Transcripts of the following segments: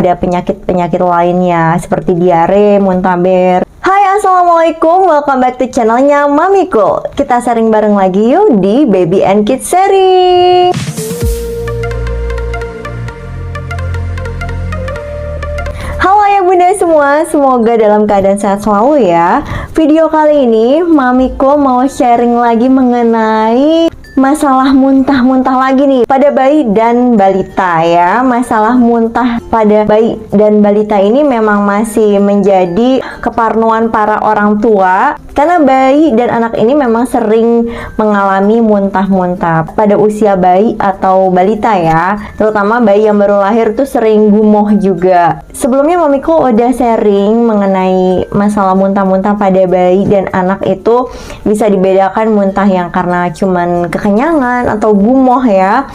Ada penyakit-penyakit lainnya seperti diare, muntaber. Hai, assalamualaikum, welcome back to channelnya Mami Cool. Kita sharing bareng lagi yuk di Baby and Kids Sharing. Halo ya bunda semua, semoga dalam keadaan sehat selalu ya. Video kali ini Mami Cool mau sharing lagi mengenai masalah muntah-muntah lagi nih pada bayi dan balita ya. Masalah muntah pada bayi dan balita ini memang masih menjadi keparnoan para orang tua, karena bayi dan anak ini memang sering mengalami muntah-muntah pada usia bayi atau balita ya. Terutama bayi yang baru lahir tuh sering gumoh juga. Sebelumnya Mamiko udah sharing mengenai masalah muntah-muntah pada bayi dan anak itu bisa dibedakan muntah yang karena cuman kekenyangan atau gumoh ya,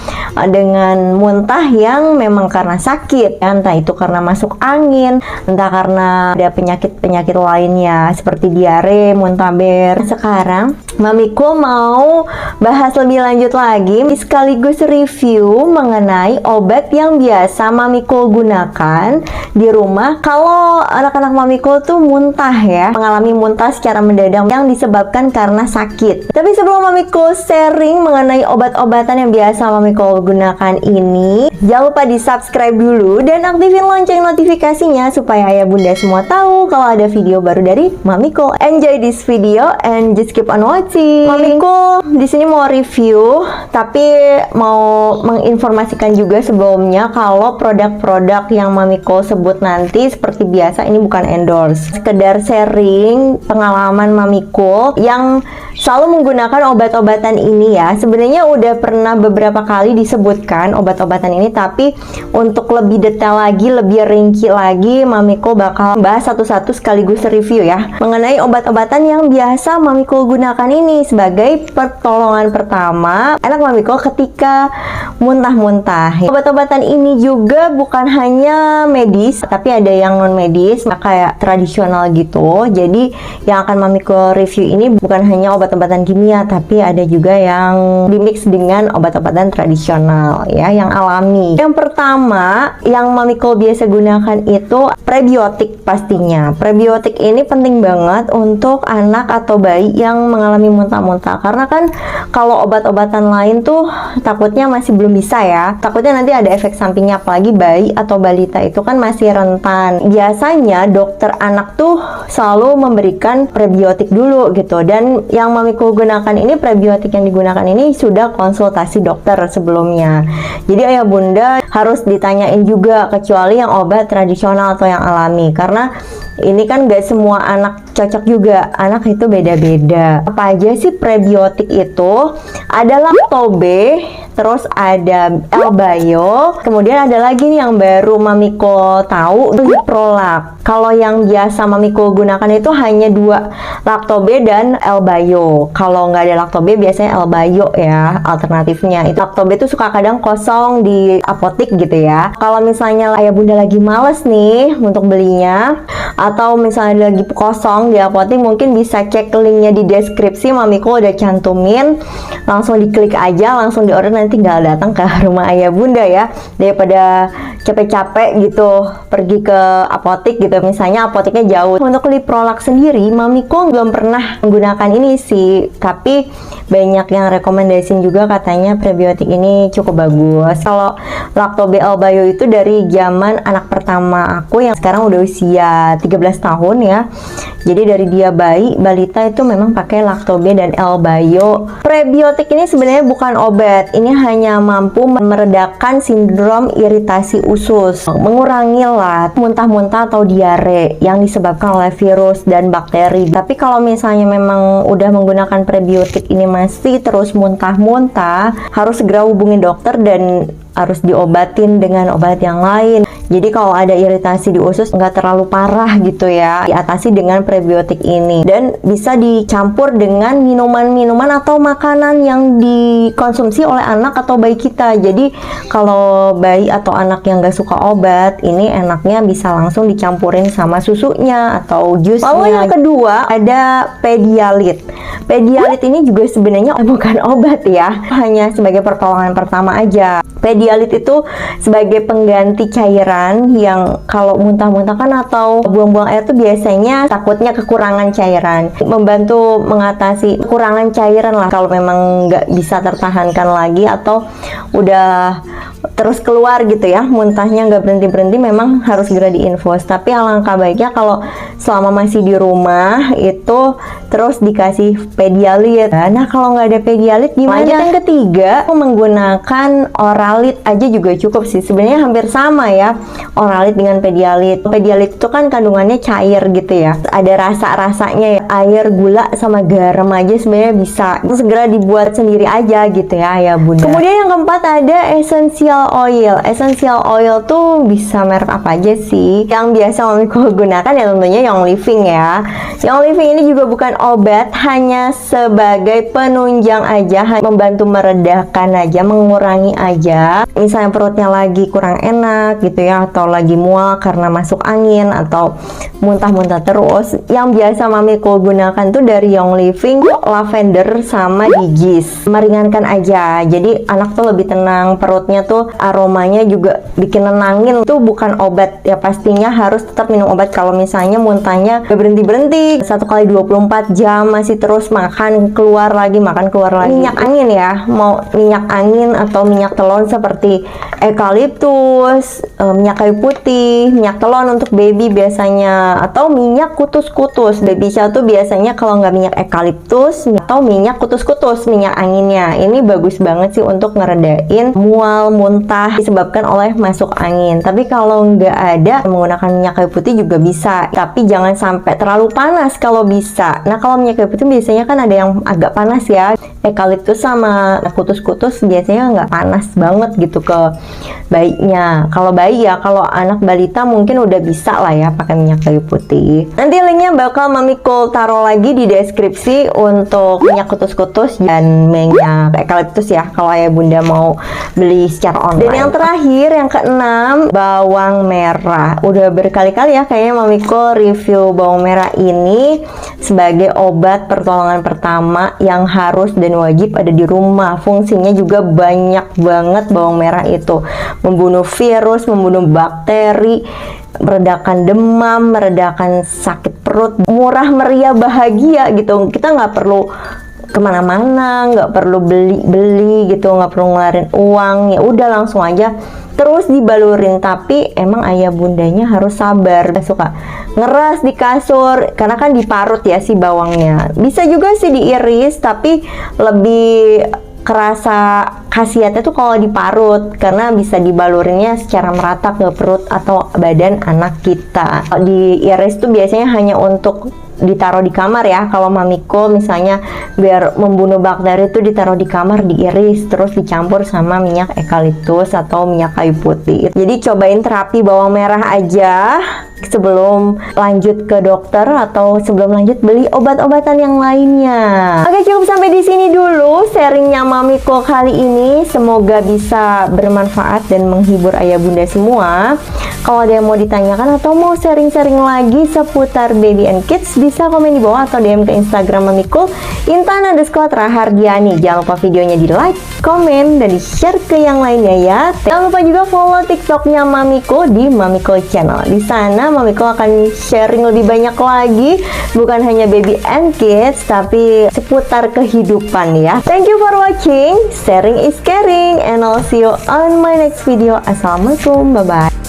dengan muntah yang memang karena sakit ya, entah itu karena masuk angin, entah karena ada penyakit-penyakit lainnya seperti diare, muntaber. Sekarang Mamiko mau bahas lebih lanjut lagi sekaligus review mengenai obat yang biasa Mamiko gunakan di rumah kalau anak-anak Mamiko tuh muntah ya, mengalami muntah secara mendadak yang disebabkan karena sakit. Tapi sebelum Mamiko sharing mengenai obat-obatan yang biasa Mamiko gunakan ini, jangan lupa di subscribe dulu dan aktifin lonceng notifikasinya supaya ayah bunda semua tahu kalau ada video baru dari Mamiko. Enjoy this video and just keep on watching. Mamiko di sini mau review, tapi mau menginformasikan juga sebelumnya kalau produk-produk yang Mamiko sebut nanti seperti biasa ini bukan endorse, sekedar sharing pengalaman Mamiko yang selalu menggunakan obat-obatan ini ya. Sebenarnya udah pernah beberapa kali disebutkan obat-obatan ini, tapi untuk lebih detail lagi, lebih rinci lagi, Mamiko bakal bahas satu-satu sekaligus review ya mengenai obat-obatan yang biasa Mamiko gunakan ini sebagai pertolongan pertama anak Mamiko ketika muntah-muntah. Obat-obatan ini juga bukan hanya medis, tapi ada yang non medis, kayak tradisional gitu. Jadi yang akan Mamiko review ini bukan hanya obat-obatan kimia, tapi ada juga yang dimix dengan obat-obatan tradisional ya, yang alami. Yang pertama yang Mamiko biasa gunakan itu prebiotik pastinya. Prebiotik ini penting banget untuk anak atau bayi yang mengalami muntah-muntah, karena kan kalau obat-obatan lain tuh takutnya masih belum bisa ya, takutnya nanti ada efek sampingnya, apalagi bayi atau balita itu kan masih rentan. Biasanya dokter anak tuh selalu memberikan prebiotik dulu gitu, dan yang Mamiko gunakan ini, prebiotik yang digunakan ini sudah konsultasi dokter sebelumnya. Jadi ayah bunda harus ditanyain juga, kecuali yang obat tradisional atau yang alami, karena ini kan gak semua anak cocok juga, anak itu beda-beda. Apa aja sih prebiotik itu? Ada Lactobe, terus ada Elbayo, kemudian ada lagi nih yang baru Mamiko tahu, Liprolac. Kalau yang biasa Mamiko gunakan itu hanya dua, Lactobe dan Elbayo. Kalau nggak ada Lactobe biasanya Elbayo ya alternatifnya. Itu Lactobe itu suka kadang kosong di apotik gitu ya. Kalau misalnya ayah bunda lagi males nih untuk belinya, atau misalnya lagi kosong di apotik, mungkin bisa cek linknya di deskripsi, Mamiko udah cantumin, langsung diklik aja, langsung diorder, nanti tinggal datang ke rumah ayah bunda ya, daripada capek-capek gitu pergi ke apotik gitu, misalnya apotiknya jauh. Untuk Liprolac sendiri Mamiko belum pernah menggunakan ini sih, tapi banyak yang rekomendasiin juga katanya prebiotik ini cukup bagus. Kalau Lactobe Elbayo itu dari zaman anak pertama aku yang sekarang udah usia 13 tahun ya. Jadi dari dia bayi, balita itu memang pakai Lactobe dan Elbayo. Prebiotik ini sebenarnya bukan obat, ini hanya mampu meredakan sindrom iritasi usus, mengurangi lah muntah-muntah atau diare yang disebabkan oleh virus dan bakteri. Tapi kalau misalnya memang udah menggunakan prebiotik ini masih terus muntah-muntah, harus segera hubungi dokter dan harus diobatin dengan obat yang lain. Jadi kalau ada iritasi di usus nggak terlalu parah gitu ya, diatasi dengan prebiotik ini. Dan bisa dicampur dengan minuman-minuman atau makanan yang dikonsumsi oleh anak atau bayi kita. Jadi kalau bayi atau anak yang nggak suka obat, ini enaknya bisa langsung dicampurin sama susunya atau jusnya. Lalu yang kedua ada Pedialit. Pedialit ini juga sebenarnya bukan obat ya, hanya sebagai pertolongan pertama aja. Pedialit Pedialit itu sebagai pengganti cairan yang kalau muntah-muntahkan atau buang-buang air tuh biasanya takutnya kekurangan cairan. Membantu mengatasi kekurangan cairan lah kalau memang nggak bisa tertahankan lagi atau udah terus keluar gitu ya, muntahnya nggak berhenti-berhenti, memang harus segera diinfus. Tapi alangkah baiknya kalau selama masih di rumah itu terus dikasih Pedialit. Nah kalau nggak ada Pedialit gimana? Lanjut yang ketiga, menggunakan Oralit aja juga cukup sih. Sebenarnya hampir sama ya, Oralit dengan Pedialit. Pedialit itu kan kandungannya cair gitu ya, ada rasa-rasanya ya, air, gula, sama garam aja sebenarnya bisa. Itu segera dibuat sendiri aja gitu ya ayah bunda. Kemudian yang keempat ada essential oil. Essential oil tuh bisa merek apa aja sih? Yang biasa Mamiko gunakan ya tentunya Young Living ya. Young Living ini juga bukan obat, hanya sebagai penunjang aja, membantu meredakan aja, mengurangi aja. Misalnya perutnya lagi kurang enak gitu ya, atau lagi mual karena masuk angin atau muntah-muntah terus. Yang biasa Mamiko gunakan tuh dari Young Living, lavender sama digis. Meringankan aja. Jadi anak tuh lebih tenang, perutnya tuh aromanya juga bikin nenangin. Itu bukan obat ya, pastinya harus tetap minum obat kalau misalnya muntahnya gak berhenti-berhenti 1 kali 24 jam masih terus makan keluar lagi, makan keluar lagi. Minyak angin ya, mau minyak angin atau minyak telon seperti eukaliptus, minyak kayu putih, minyak telon untuk baby biasanya, atau minyak kutus-kutus. Baby shower tuh biasanya kalau nggak minyak eukaliptus atau minyak kutus-kutus, minyak anginnya ini bagus banget sih untuk ngeredain mual, muntah disebabkan oleh masuk angin. Tapi kalau nggak ada, menggunakan minyak kayu putih juga bisa, tapi jangan sampai terlalu panas kalau bisa. Nah kalau minyak kayu putih biasanya kan ada yang agak panas ya, eukaliptus sama kutus-kutus biasanya nggak panas banget gitu ke bayinya. Kalau bayi ya, kalau anak balita mungkin udah bisa lah ya pakai minyak kayu putih. Nanti linknya bakal Mamiko taruh lagi di deskripsi untuk minyak kutus-kutus dan minyak eukaliptus ya, kalau ayah bunda mau beli secara online. Dan yang terakhir, yang keenam, bawang merah. Udah berkali-kali ya kayaknya Mamiko review bawang merah ini sebagai obat pertolongan pertama yang harus dan wajib ada di rumah. Fungsinya juga banyak banget bawang merah itu. Membunuh virus, membunuh bakteri, meredakan demam, meredakan sakit perut, murah meriah bahagia gitu. Kita nggak perlu kemana-mana, nggak perlu beli-beli gitu, nggak perlu ngeluarin uang, ya udah langsung aja terus dibalurin. Tapi emang ayah bundanya harus sabar, suka ngeras di kasur karena kan diparut ya si bawangnya. Bisa juga sih diiris, tapi lebih kerasa khasiatnya tuh kalau diparut karena bisa dibalurinnya secara merata ke perut atau badan anak kita. Diiris tuh biasanya hanya untuk ditaruh di kamar ya. Kalau Mamiko misalnya biar membunuh bakteri itu ditaruh di kamar, diiris terus dicampur sama minyak eukaliptus atau minyak kayu putih. Jadi cobain terapi bawang merah aja sebelum lanjut ke dokter atau sebelum lanjut beli obat-obatan yang lainnya. Oke, cukup sampai di sini dulu sharingnya Mamiko kali ini. Semoga bisa bermanfaat dan menghibur ayah bunda semua. Kalau ada yang mau ditanyakan atau mau sharing-sharing lagi seputar baby and kids, bisa komen di bawah atau DM ke Instagram Mamiko Intan_Rahardiani. Jangan lupa videonya di like, komen, dan di share ke yang lainnya ya. Jangan lupa juga follow TikToknya Mamiko di Mamiko Channel. Di sana Mamiko akan sharing lebih banyak lagi, bukan hanya baby and kids, tapi seputar kehidupan ya. Thank you for watching. Sharing is caring, and I'll see you on my next video. Assalamualaikum, bye bye.